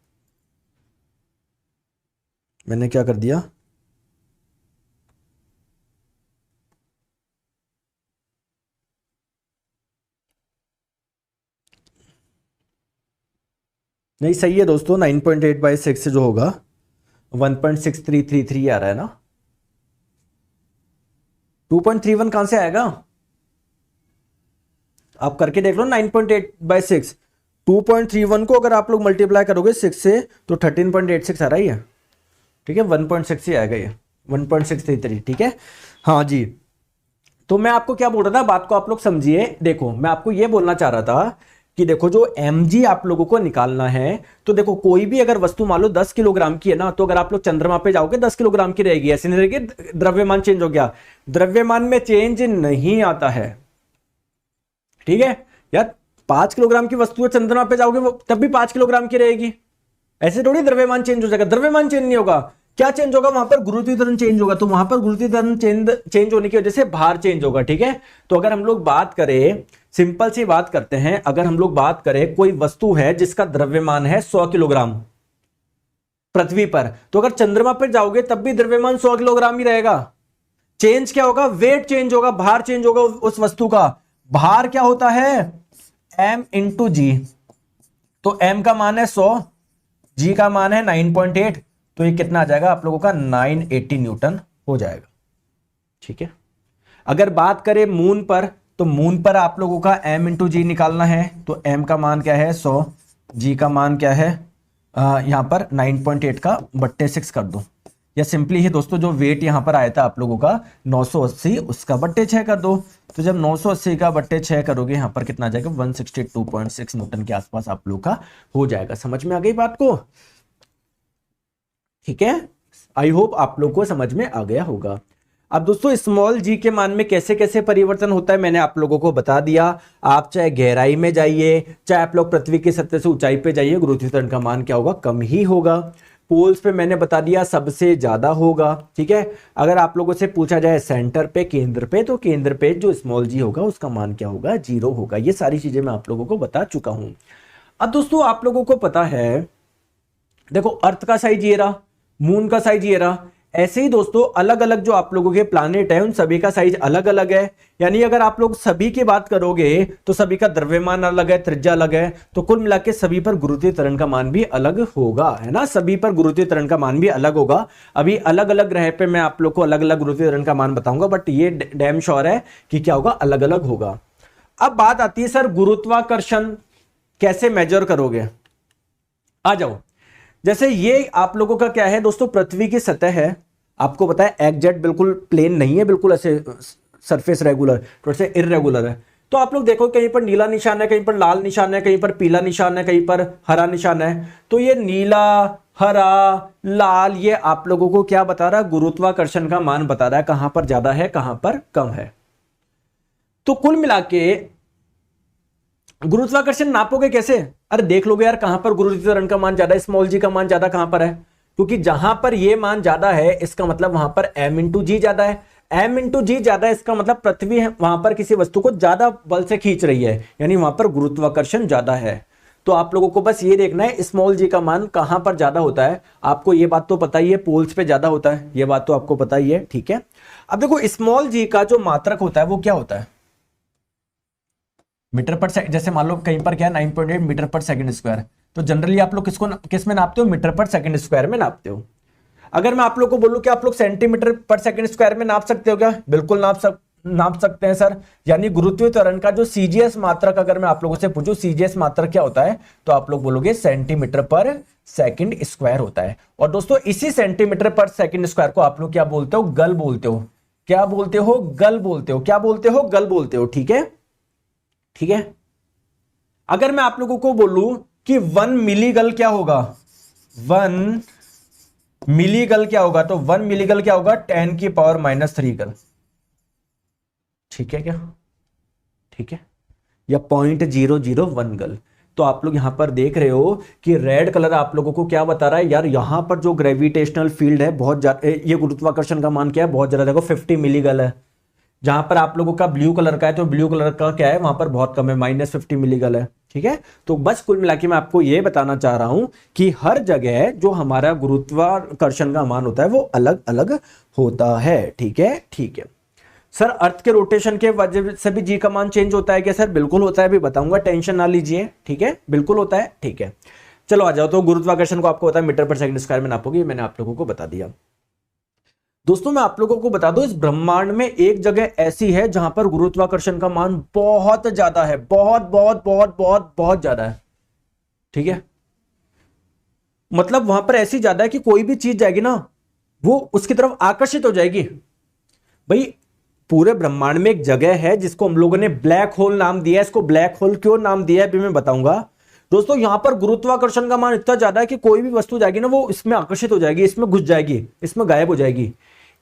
मैंने क्या कर दिया? नहीं सही है दोस्तों, 9.8/6 जो होगा 1.6333 आ रहा है ना, 2.31 कहां से आएगा? आप करके देख लो, 9.8/6 2.31 को अगर आप लोग मल्टीप्लाई करोगे 6 से तो 13.86 आ रहा ही है, ठीक है, 1.6 ही आएगा ये, 1.633, ठीक है। हाँ जी, तो मैं आपको क्या बोल रहा था, बात को आप लोग समझिए। देखो मैं आपको ये बोलना चाह रहा था कि देखो जो mg आप लोगों को निकालना है, तो देखो कोई भी अगर वस्तु मान लो 10 किलोग्राम की है ना, तो अगर आप लोग चंद्रमा पे जाओगे 10 किलोग्राम की रहेगी, ऐसी नहीं रहेगी द्रव्यमान चेंज हो गया, द्रव्यमान में चेंज नहीं आता है, ठीक है यार। 5 किलोग्राम की वस्तु है, चंद्रमा पे जाओगे तब भी 5 किलोग्राम की रहेगी, ऐसे थोड़ी द्रव्यमान चेंज हो जाएगा, द्रव्यमान चेंज नहीं होगा। क्या चेंज होगा? वहां पर गुरुत्वाकर्षण चेंज होगा, तो वहां पर गुरुत्वाकर्षण चेंज होने की वजह से भार चेंज होगा, ठीक है। तो अगर हम लोग बात करें, सिंपल सी बात करते हैं, अगर हम लोग बात करें कोई वस्तु है जिसका द्रव्यमान है 100 किलोग्राम पृथ्वी पर, तो अगर चंद्रमा पर जाओगे तब भी द्रव्यमान 100 किलोग्राम ही रहेगा। चेंज क्या होगा? वेट चेंज होगा, भार चेंज होगा उस वस्तु का। भार क्या होता है? m इंटू जी, तो m का मान है 100, g का मान है 9.8, तो ये कितना आ जाएगा आप लोगों का? 980 न्यूटन हो जाएगा, ठीक है। अगर बात करें मून पर, तो मून पर आप लोगों का m इंटू जी निकालना है, तो m का मान क्या है? 100, g का मान क्या है? यहां पर 9.8 का बट्टे 6 कर दो, या सिंपली ही दोस्तों जो वेट यहां पर आया था आप लोगों का 980, उसका बट्टे 6 कर दो। तो जब 980 का बट्टे 6 करोगे, यहां पर कितना आ जाएगा? 162.6 न्यूटन के आसपास आप लोगों का हो जाएगा। समझ में आ गई बात को? ठीक है, आई होप आप लोग को समझ में आ गया होगा। अब दोस्तों स्मॉल जी के मान में कैसे कैसे परिवर्तन होता है मैंने आप लोगों को बता दिया। आप चाहे गहराई में जाइए, चाहे आप लोग पृथ्वी की सतह से ऊंचाई पे जाइए, गुरुत्वाकर्षण का मान क्या होगा? कम ही होगा। पोल्स पे मैंने बता दिया सबसे ज्यादा होगा, ठीक है। अगर आप लोगों से पूछा जाए सेंटर पे, केंद्र पे, तो केंद्र पे जो स्मॉल जी होगा उसका मान क्या होगा? 0 होगा। ये सारी चीजें मैं आप लोगों को बता चुका हूं। अब दोस्तों आप लोगों को पता है, देखो अर्थ का साइज ये रहा, मून का साइज ये रहा, ऐसे ही दोस्तों अलग अलग जो आप लोगों के प्लैनेट है उन सभी का साइज अलग अलग है। यानी अगर आप लोग सभी की बात करोगे तो सभी का द्रव्यमान अलग है, त्रिज्या अलग है, तो कुल मिला के सभी पर गुरुत्वाकर्षण का मान भी अलग होगा, है ना। सभी पर गुरुत्वाकर्षण का मान भी अलग होगा। अभी अलग अलग ग्रह पे मैं आप लोग को अलग अलग गुरुत्वाकर्षण का मान बताऊंगा, बट ये डैम श्योर है कि क्या होगा? अलग अलग होगा। अब बात आती है सर गुरुत्वाकर्षण कैसे मेजर करोगे? आ जाओ। जैसे ये आप लोगों का क्या है दोस्तों? पृथ्वी की सतह है, आपको पता है एग्जैक्ट बिल्कुल प्लेन नहीं है, बिल्कुल ऐसे सरफेस रेगुलर, थोड़ा सा इररेगुलर है। तो आप लोग देखो कहीं पर नीला निशान है, कहीं पर लाल निशान है, कहीं पर पीला निशान है, कहीं पर हरा निशान है। तो ये नीला, हरा, लाल, ये आप लोगों को क्या बता रहा है? गुरुत्वाकर्षण का मान बता रहा है, कहां पर ज्यादा है कहां पर कम है। तो कुल मिला के गुरुत्वाकर्षण नापोगे कैसे? अरे देख लोगे यार कहां पर गुरुत्वाकर्षण का मान ज्यादा है, स्मॉल जी का मान ज्यादा कहां पर है, क्योंकि जहां पर ये मान ज्यादा है इसका मतलब वहां पर m इंटू जी ज्यादा है। m इंटू जी ज्यादा है इसका मतलब पृथ्वी है वहां पर किसी वस्तु को ज्यादा बल से खींच रही है, यानी वहां पर गुरुत्वाकर्षण ज्यादा है। तो आप लोगों को बस ये देखना है स्मॉल जी का मान कहां पर ज्यादा होता है। आपको ये बात तो पता ही है, पोल्स पे ज्यादा होता है, ये बात तो आपको पता ही है, ठीक है। अब देखो स्मॉल जी का जो मात्रक होता है वो क्या होता है? मीटर पर सेकंड। जैसे मान लो कहीं पर क्या है 9.8 मीटर पर सेकंड स्क्वायर, तो जनरली आप लोग किस में नापते हो? मीटर पर सेकंड स्क्वायर में नापते हो। अगर मैं आप लोग को बोलूं कि आप लोग सेंटीमीटर पर सेकंड स्क्वायर में नाप सकते हो क्या? बिल्कुल नाप सकते हैं सर। यानी गुरुत्वाकर्षण का जो सीजीएस मात्रक अगर मैं आप लोगों से पूछूं सीजीएस मात्रक क्या होता है, तो आप लोग बोलोगे सेंटीमीटर पर सेकंड स्क्वायर होता है। और दोस्तों इसी सेंटीमीटर पर सेकंड स्क्वायर को आप लोग क्या बोलते हो? गल बोलते हो। क्या बोलते हो? गल बोलते हो। क्या बोलते हो? गल बोलते हो, ठीक है, ठीक है। अगर मैं आप लोगों को बोलूं कि 1 मिलीगल क्या होगा? 1 मिलीगल क्या होगा? तो 1 मिलीगल क्या होगा? 10 की पावर -3 गल, ठीक है क्या? ठीक है, या 0.001 गल। तो आप लोग यहां पर देख रहे हो कि रेड कलर आप लोगों को क्या बता रहा है यार? यहां पर जो ग्रेविटेशनल फील्ड है बहुत ज्यादा, ये गुरुत्वाकर्षण का मान क्या है? बहुत ज्यादा। देखो 50 मिलीगल है। जहां पर आप लोगों का ब्लू कलर का है, तो ब्लू कलर का क्या है? वहां पर बहुत कम है, -50 मिलीगल है, ठीक है। तो बस कुल मिला के मैं आपको यह बताना चाह रहा हूं कि हर जगह जो हमारा गुरुत्वाकर्षण का मान होता है वो अलग अलग होता है, ठीक है, ठीक है। सर अर्थ के रोटेशन के वजह से भी जी का मान चेंज होता है क्या? सर बिल्कुल होता है, अभी बताऊंगा, टेंशन ना लीजिए, ठीक है, बिल्कुल होता है, ठीक है। चलो आ जाओ, तो गुरुत्वाकर्षण को आपको पता है मीटर पर सेकंड स्क्वायर में नापोगे, मैंने आप लोगों को बता दिया। दोस्तों मैं आप लोगों को बता दूं, इस ब्रह्मांड में एक जगह ऐसी है जहां पर गुरुत्वाकर्षण का मान बहुत ज्यादा है, बहुत बहुत बहुत बहुत बहुत ज्यादा है, ठीक है। मतलब वहां पर ऐसी ज्यादा है कि कोई भी चीज जाएगी ना वो उसकी तरफ आकर्षित हो जाएगी। भाई पूरे ब्रह्मांड में एक जगह है जिसको हम लोगों ने ब्लैक होल नाम दिया है। इसको ब्लैक होल क्यों नाम दिया है अभी मैं बताऊंगा। दोस्तों यहां पर गुरुत्वाकर्षण का मान इतना ज्यादा है कि कोई भी वस्तु जाएगी ना वो इसमें आकर्षित हो जाएगी, इसमें घुस जाएगी, इसमें गायब हो जाएगी।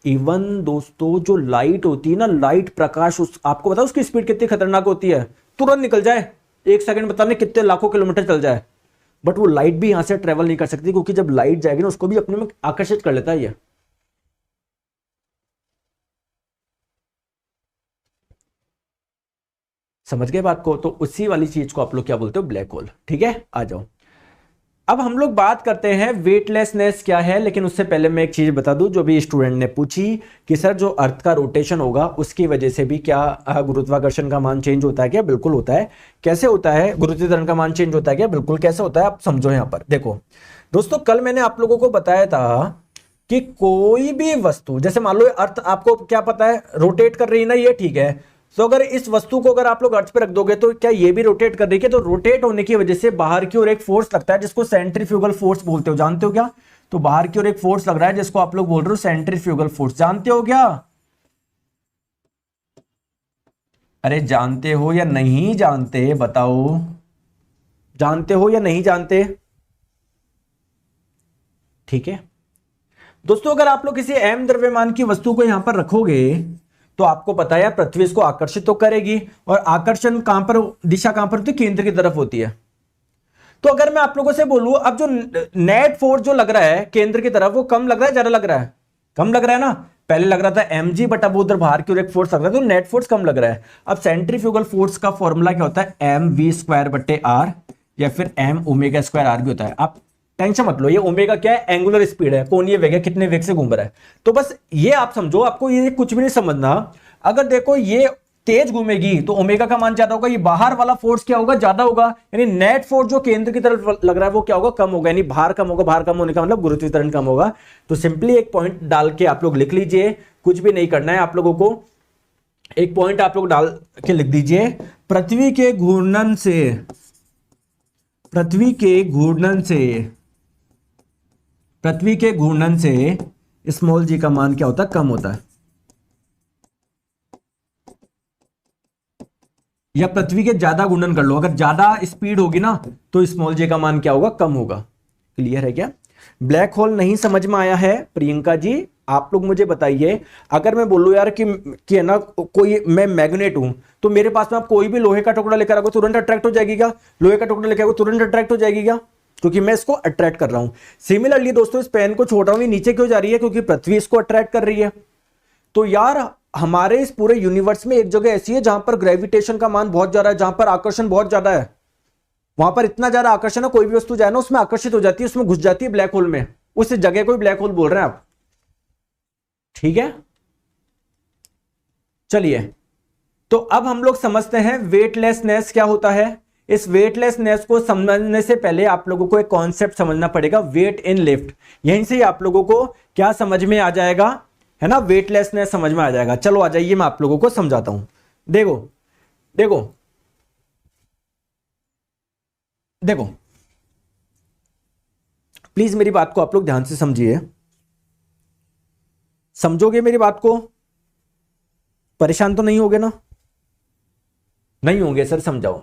इवन दोस्तों जो लाइट होती है ना, लाइट प्रकाश, आपको पता है उसकी स्पीड कितनी खतरनाक होती है, तुरंत निकल जाए, 1 सेकंड पता नहीं कितने लाखों किलोमीटर चल जाए, बट वो लाइट भी यहां से ट्रेवल नहीं कर सकती, क्योंकि जब लाइट जाएगी ना उसको भी अपने में आकर्षित कर लेता है ये। समझ गए बात को? तो उसी वाली चीज को आप लोग क्या बोलते हो, ब्लैक होल। ठीक है, आ जाओ अब हम लोग बात करते हैं वेटलेसनेस क्या है। लेकिन उससे पहले मैं एक चीज बता दूं जो भी स्टूडेंट ने पूछी कि सर जो अर्थ का रोटेशन होगा उसकी वजह से भी क्या गुरुत्वाकर्षण का मान चेंज होता है क्या? बिल्कुल होता है। कैसे होता है? गुरुत्वाकर्षण का मान चेंज होता है क्या? बिल्कुल। कैसे होता है आप समझो। यहां पर देखो दोस्तों, कल मैंने आप लोगों को बताया था कि कोई भी वस्तु, जैसे मान लो अर्थ आपको क्या पता है रोटेट कर रही है ना, ये ठीक है। तो अगर इस वस्तु को अगर आप लोग अर्थ पे रख दोगे तो क्या ये भी रोटेट कर रही है? तो रोटेट होने की वजह से बाहर की ओर एक फोर्स लगता है जिसको सेंट्रीफ्यूगल फोर्स बोलते हो। जानते हो क्या? तो बाहर की ओर एक फोर्स लग रहा है जिसको आप लोग बोल रहे हो सेंट्रीफ्यूगल फोर्स। जानते हो क्या? अरे जानते हो या नहीं जानते बताओ, जानते हो या नहीं जानते? ठीक है दोस्तों, अगर आप लोग किसी m द्रव्यमान की वस्तु को यहां पर रखोगे तो आपको पता है पृथ्वी इसको आकर्षित तो करेगी, और आकर्षण कहां पर, दिशा कहां पर होती है? केंद्र की तरफ होती है। तो अगर मैं आप लोगों से बोलूं अब जो नेट फोर्स जो लग रहा है केंद्र की तरफ, वो कम लग रहा है ज्यादा लग रहा है? कम लग रहा है ना। पहले लग रहा था mg, बट अब उधर बाहर की ओर एक फोर्स लग रहा है तो नेट फोर्स कम लग रहा है। अब सेंट्रीफ्यूगल फोर्स का फॉर्मूला क्या होता है? mv²/r या फिर m⍵²r भी होता है। आप टेंशन मत लो, ये ओमेगा क्या है? एंगुलर स्पीड है, कोणीय वेग है, कितने वेग से घूम रहा है। तो बस ये आप समझो, आपको ये कुछ भी नहीं समझना। अगर देखो ये तेज घूमेगी तो ओमेगा का मान ज्यादा होगा, ये बाहर वाला फोर्स क्या होगा? ज्यादा होगा। यानी नेट फोर्स जो केंद्र की तरफ लग रहा है वो क्या होगा? कम होगा। यानी भार कम होगा, भार कम होने का मतलब गुरुत्वाकर्षण कम होगा। तो सिंपली एक पॉइंट डाल के आप लोग लिख लीजिए, कुछ भी नहीं करना है आप लोगों को। एक पॉइंट आप लोग डाल के लिख दीजिए, पृथ्वी के घूर्णन से, पृथ्वी के घूर्णन से, पृथ्वी के घूर्णन से स्मॉल जी का मान क्या होता है? कम होता है। या पृथ्वी के ज्यादा घूर्णन कर लो, अगर ज्यादा स्पीड होगी ना तो स्मॉल जे का मान क्या होगा? कम होगा। क्लियर है क्या? ब्लैक होल नहीं समझ में आया है? प्रियंका जी आप लोग मुझे बताइए, अगर मैं बोलूं यार कि है ना कोई मैं मैग्नेट हूं तो मेरे पास में आप कोई भी लोहे का टुकड़ा लेकर आओगे तुरंत अट्रैक्ट हो जाएगी क्या? लोहे का टुकड़ा लेकर आओगे तुरंत अट्रैक्ट हो जाएगी क्या? क्योंकि मैं इसको अट्रैक्ट कर रहा हूं। सिमिलरली दोस्तों इस पेन को छोड़ रहा हूं, ये नीचे क्यों जा रही है? क्योंकि पृथ्वी इसको अट्रैक्ट कर रही है। तो यार हमारे इस पूरे यूनिवर्स में एक जगह ऐसी है जहां पर ग्रेविटेशन का मान बहुत ज्यादा है, जहां पर आकर्षण बहुत ज्यादा है। वहां पर इतना ज्यादा आकर्षण है, कोई भी वस्तु जाए ना उसमें आकर्षित हो जाती है, उसमें घुस जाती है ब्लैक होल में। उस जगह को ही ब्लैक होल बोल रहे हैं आप। ठीक है, चलिए तो अब हम लोग समझते हैं वेटलेसनेस क्या होता है। इस वेटलेसनेस को समझने से पहले आप लोगों को एक कॉन्सेप्ट समझना पड़ेगा, वेट इन लिफ्ट। यहीं से आप लोगों को क्या समझ में आ जाएगा, है ना, वेटलेसनेस समझ में आ जाएगा। चलो आ जाइए मैं आप लोगों को समझाता हूं। देखो देखो देखो प्लीज मेरी बात को आप लोग ध्यान से समझिए। समझोगे मेरी बात को? परेशान तो नहीं होगे ना? नहीं होंगे सर, समझाओ।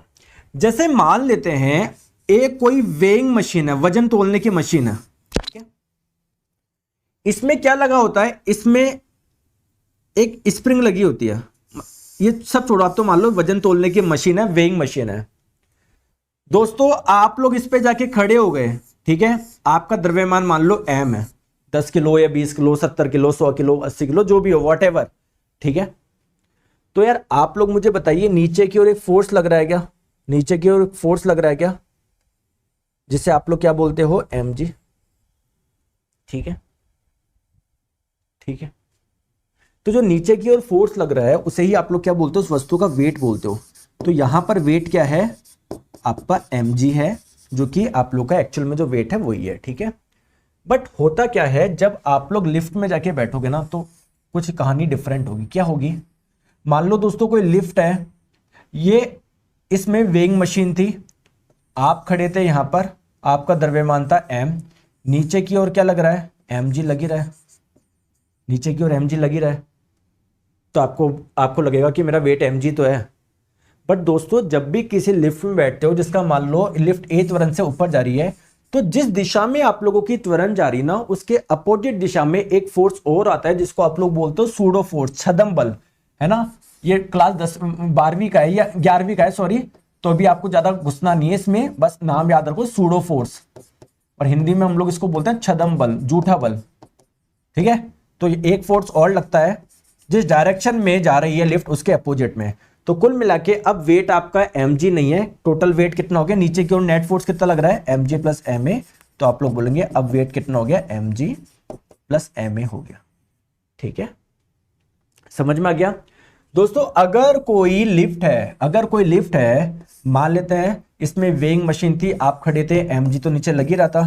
जैसे मान लेते हैं एक कोई वेइंग मशीन है, वजन तोलने की मशीन है, ठीक है? इसमें क्या लगा होता है? इसमें एक स्प्रिंग लगी होती है। ये सब छोड़ो, आप तो मान लो वजन तोलने की मशीन है, वेइंग मशीन है। दोस्तों आप लोग इस पे जाके खड़े हो गए, ठीक है? आपका द्रव्यमान मान लो m है, 10 किलो या 20 किलो, 70 किलो, 100 किलो, 80 किलो, जो भी हो, व्हाटएवर, ठीक है? तो यार आप लोग मुझे बताइए, नीचे की ओर एक फोर्स लग रहा है क्या? नीचे की ओर फोर्स लग रहा है क्या, जिसे आप लोग क्या बोलते हो? mg। ठीक है, ठीक है। तो जो नीचे की ओर फोर्स लग रहा है उसे ही आप लोग क्या बोलते हो? उस वस्तु का वेट बोलते हो। तो यहां पर वेट क्या है? आपका mg है, जो कि आप लोग का एक्चुअल में जो वेट है वही है, ठीक है। बट होता क्या है, जब आप लोग लिफ्ट में जाके बैठोगे ना तो कुछ कहानी डिफरेंट होगी। क्या होगी? मान लो दोस्तों कोई लिफ्ट है, ये इसमें वेइंग मशीन थी, आप खड़े थे यहां पर, आपका द्रव्यमान था m, नीचे की ओर क्या लग रहा है? mg लग ही रहा है, नीचे की ओर mg लग ही रहा है, तो आपको आपको लगेगा कि मेरा वेट mg तो है। बट दोस्तों जब भी किसी लिफ्ट में बैठते हो जिसका मान लो लिफ्ट ए त्वरण से ऊपर जा रही है, तो जिस दिशा में आप लोगों की त्वरण जा रही ना उसके अपोजिट दिशा में एक फोर्स और आता है जिसको आप लोग बोलते हो सूडो फोर्स, छदम बल, है ना। ये क्लास 12वीं का है या 11वीं का है, सॉरी। तो अभी आपको ज्यादा घुसना नहीं है इसमें, बस नाम याद रखो सूडो फोर्स, और हिंदी में हम लोग इसको बोलते हैं छदम बल, जूठा बल, ठीक है। तो एक फोर्स और लगता है जिस डायरेक्शन में जा रही है लिफ्ट उसके अपोजिट में। तो कुल मिला के अब वेट आपका mg नहीं है, टोटल वेट कितना हो गया, नीचे की ओर नेट फोर्स कितना लग रहा है mg प्लस ma, तो आप लोग बोलेंगे अब वेट कितना हो गया mg प्लस ma हो गया, ठीक है। समझ में आ गया दोस्तों? अगर कोई लिफ्ट है, अगर कोई लिफ्ट है, मान लेते हैं इसमें वेइंग मशीन थी, आप खड़े थे, mg तो नीचे लग ही रहा था,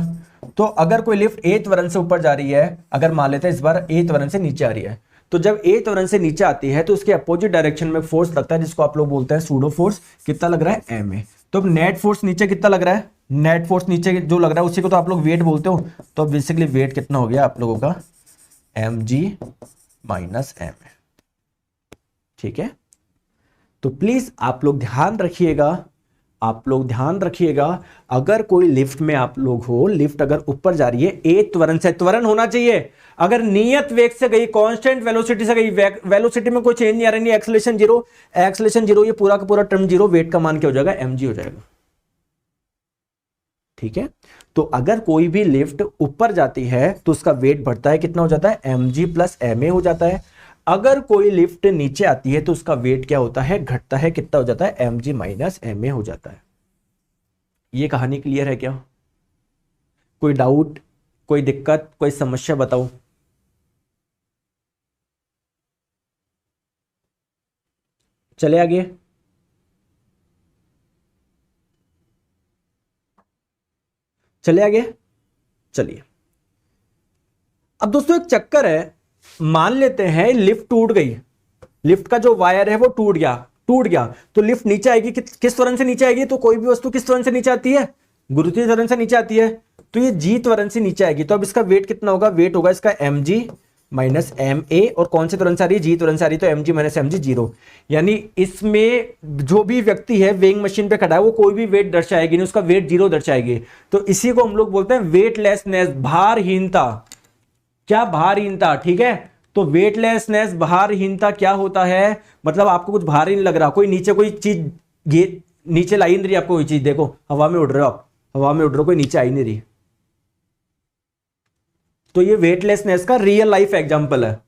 तो अगर कोई लिफ्ट ए त्वरण से ऊपर जा रही है, अगर मान लेते हैं इस बार ए त्वरण से नीचे आ रही है, तो जब ए त्वरण से नीचे आती है तो उसके अपोजिट डायरेक्शन में फोर्स लगता है जिसको आप लोग बोलते हैं सूडो फोर्स। कितना लग रहा है? ma। तो अब नेट फोर्स नीचे कितना लग रहा है? नेट फोर्स नीचे जो लग रहा है उसी को तो आप लोग वेट बोलते हो, तो बेसिकली वेट कितना हो गया आप लोगों का mg माइनस ma, ठीक है। तो प्लीज आप लोग ध्यान रखिएगा, आप लोग ध्यान रखिएगा, अगर कोई लिफ्ट में आप लोग हो, लिफ्ट अगर ऊपर जा रही है ए त्वरण से, त्वरण होना चाहिए, अगर नियत वेग से गई, कांस्टेंट वेलोसिटी से गई, वेलोसिटी में कोई चेंज नहीं आ रहा, नहीं एक्सेलरेशन जीरो, एक्सेलरेशन जीरो, ये पूरा का पूरा टर्म जीरो, वेट का मान क्या हो जाएगा? mg हो जाएगा, ठीक है। तो अगर कोई भी लिफ्ट ऊपर जाती है तो उसका वेट बढ़ता है, कितना हो जाता है? mg प्लस ma हो जाता है। अगर कोई लिफ्ट नीचे आती है तो उसका वेट क्या होता है? घटता है, कितना हो जाता है? mg माइनस ma हो जाता है। ये कहानी क्लियर है क्या? कोई डाउट, कोई दिक्कत, कोई समस्या बताओ। चले आगे। चले आगे। चलिए, अब दोस्तों एक चक्कर है, मान लेते हैं लिफ्ट टूट गई, लिफ्ट का जो वायर है वो टूट गया, टूट गया, तो लिफ्ट नीचे आएगी, किस त्वरण से नीचे आएगी? तो कोई भी वस्तु किस त्वरण से नीचे आती है? गुरुत्वीय त्वरण से नीचे आती है, तो ये जी त्वरण से नीचे आएगी। तो अब इसका वेट कितना होगा? वेट होगा इसका mg माइनस ma, और कौन से त्वरण से आ रही है? जी त्वरण से आ रही है, तो mg माइनस mg जीरो। यानी इसमें जो भी व्यक्ति है वेइंग मशीन पे खड़ा है वो कोई भी वेट दर्शाएगी नहीं, उसका वेट जीरो दर्शाएगी। तो इसी को हम लोग बोलते हैं वेटलेसनेस, भारहीनता। क्या? भारहीनता, ठीक है। तो वेटलेसनेस, भारहीनता क्या होता है? मतलब आपको कुछ भारी नहीं लग रहा, कोई नीचे कोई चीज नीचे लाई नहीं रही आपको, कोई चीज देखो हवा में उड़ रहे हो आप, हवा में उड़ रहे हो, कोई नीचे आई नहीं रही, तो ये वेटलेसनेस का रियल लाइफ एग्जांपल है।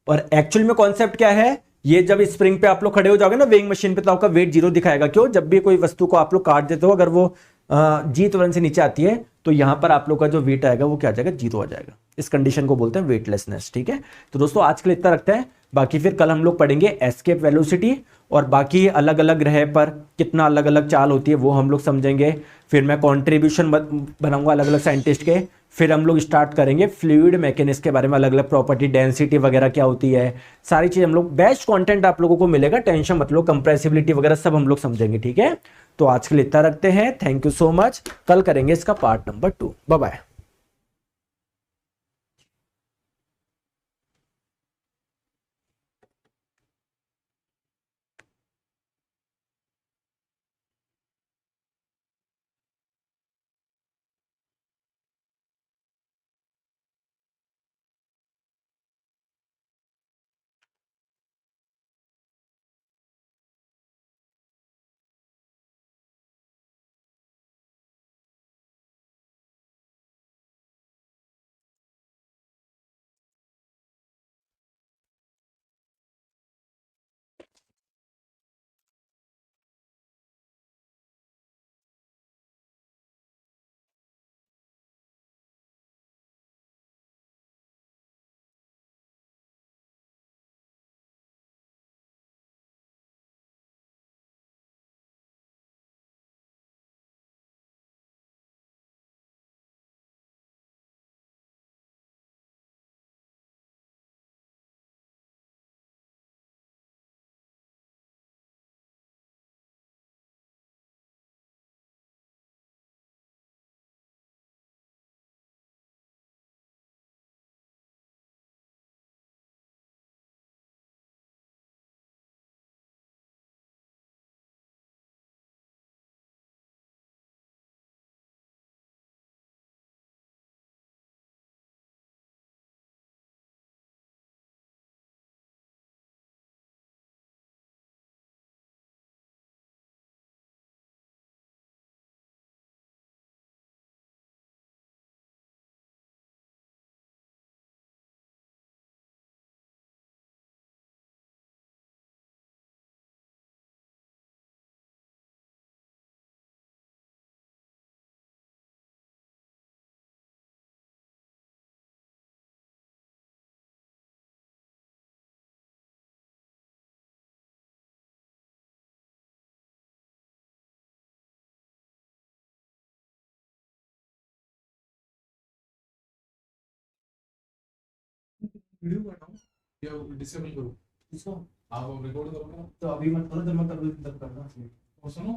और एक्चुअल में कॉन्सेप्ट क्या है? ये जब स्प्रिंग पे आप लोग खड़े हो जाओगे ना वेइंग मशीन पे, तो आपका वेट जीरो दिखाएगा। क्यों? जब भी कोई वस्तु को आप लोग काट देते हो, अगर वो जी त्वरण से नीचे आती है तो यहां पर आप लोग का जो वेट आएगा वो क्या आ जाएगा? जीरो आ जाएगा। इस कंडीशन को बोलते हैं वेटलेसनेस, ठीक है। तो दोस्तों आज के लिए इतना रखते हैं, बाकी फिर कल हम लोग पढ़ेंगे एस्केप वेलोसिटी, और बाकी अलग अलग ग्रह पर कितना अलग अलग चाल होती है वो हम लोग समझेंगे। फिर मैं कॉन्ट्रीब्यूशन बनाऊंगा अलग अलग साइंटिस्ट के। फिर हम लोग स्टार्ट करेंगे फ्लूइड मैकेनिक्स के बारे में, अलग अलग प्रॉपर्टी, डेंसिटी वगैरह क्या होती है, सारी चीज हम लोग, बेस्ट कंटेंट आप लोगों को मिलेगा, टेंशन मत लो, कंप्रेसिबिलिटी वगैरह सब हम लोग समझेंगे, ठीक है। तो आज के लिए इतना रखते हैं, थैंक यू सो मच, कल करेंगे इसका part number 2। Bye bye. Video बनाऊं या डिसेबल करूं इसको? आप रिकॉर्ड करोगे ना? तो अभी मत करो, जब मैं कर दूं तब करना। और सुनो,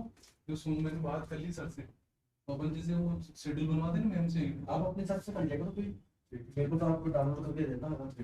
जो सुन मैंने बात कर ली सर से, तो अपन जैसे वो शेड्यूल बनवा देना मैम से। आप अपने हिसाब से कर लेगा, तो कोई मेरे को तो आपको डाउनलोड करके देता हूँ।